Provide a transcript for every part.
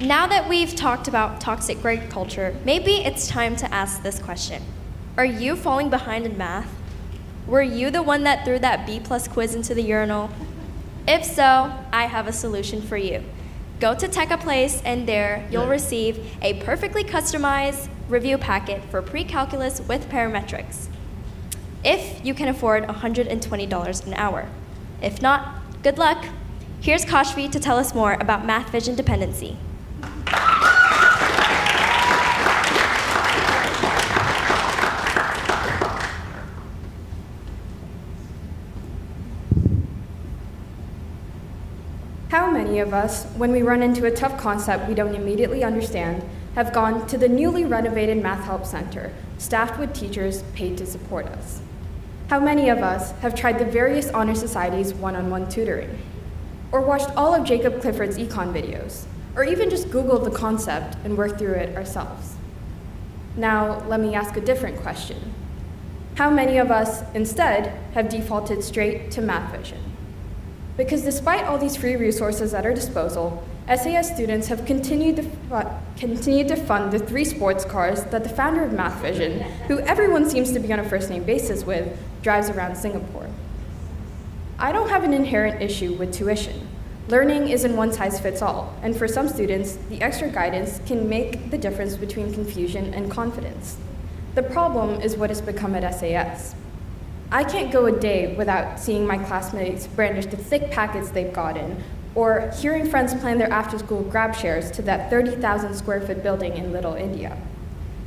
Now that we've talked about toxic grade culture, maybe it's time to ask this question. Are you falling behind in math? Were you the one that threw that B+ quiz into the urinal? If so, I have a solution for you. Go to Tech Place, and there you'll receive a perfectly customized review packet for pre-calculus with parametrics, if you can afford $120 an hour. If not, good luck. Here's Kashvi to tell us more about math vision dependency. How many of us, when we run into a tough concept we don't immediately understand, have gone to the newly renovated Math Help Center, staffed with teachers paid to support us? How many of us have tried the various honor societies' one-on-one tutoring? Or watched all of Jacob Clifford's econ videos? Or even just Googled the concept and worked through it ourselves? Now, let me ask a different question. How many of us, instead, have defaulted straight to Math Vision? Because despite all these free resources at our disposal, SAS students have continued to fund the 3 sports cars that the founder of Math Vision, who everyone seems to be on a first-name basis with, drives around Singapore. I don't have an inherent issue with tuition. Learning isn't one size fits all, and for some students, the extra guidance can make the difference between confusion and confidence. The problem is what it's become at SAS. I can't go a day without seeing my classmates brandish the thick packets they've gotten, or hearing friends plan their after-school grab shares to that 30,000 square foot building in Little India.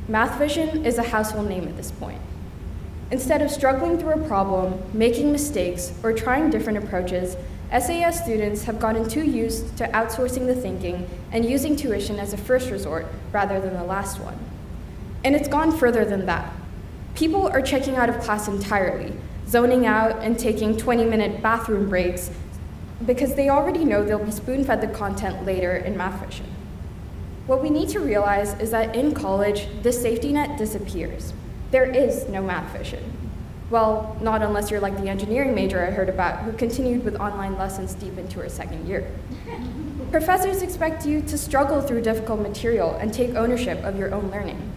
Math Vision is a household name at this point. Instead of struggling through a problem, making mistakes, or trying different approaches, SAS students have gotten too used to outsourcing the thinking and using tuition as a first resort rather than the last one. And it's gone further than that. People are checking out of class entirely, zoning out and taking 20-minute bathroom breaks because they already know they'll be spoon-fed the content later in Math Vision. What we need to realize is that in college, this safety net disappears. There is no Math Vision. Well, not unless you're like the engineering major I heard about who continued with online lessons deep into her second year. Professors expect you to struggle through difficult material and take ownership of your own learning.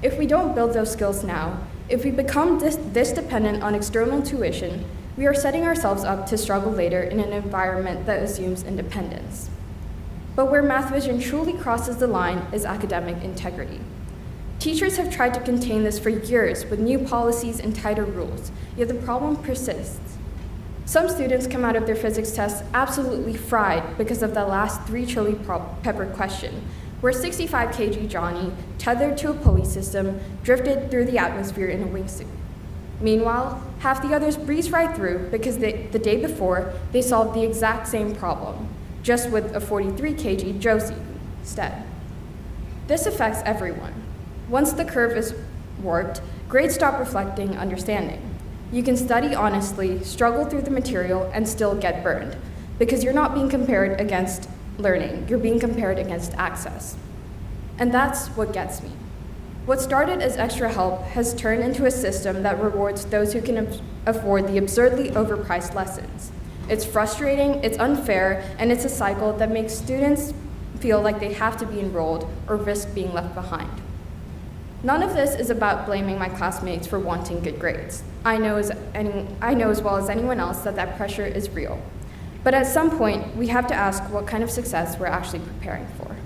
If we don't build those skills now, if we become this dependent on external tuition, we are setting ourselves up to struggle later in an environment that assumes independence. But where Math Vision truly crosses the line is academic integrity. Teachers have tried to contain this for years with new policies and tighter rules, yet the problem persists. Some students come out of their physics tests absolutely fried because of the last 3 chili pepper question, where 65 kg Johnny, tethered to a pulley system, drifted through the atmosphere in a wingsuit. Meanwhile, half the others breezed right through because the day before, they solved the exact same problem, just with a 43 kg Josie instead. This affects everyone. Once the curve is warped, grades stop reflecting understanding. You can study honestly, struggle through the material, and still get burned, because you're not being compared against learning, you're being compared against access. And that's what gets me. What started as extra help has turned into a system that rewards those who can afford the absurdly overpriced lessons. It's frustrating, it's unfair, and it's a cycle that makes students feel like they have to be enrolled or risk being left behind. None of this is about blaming my classmates for wanting good grades. I know as well as anyone else that pressure is real. But at some point, we have to ask what kind of success we're actually preparing for.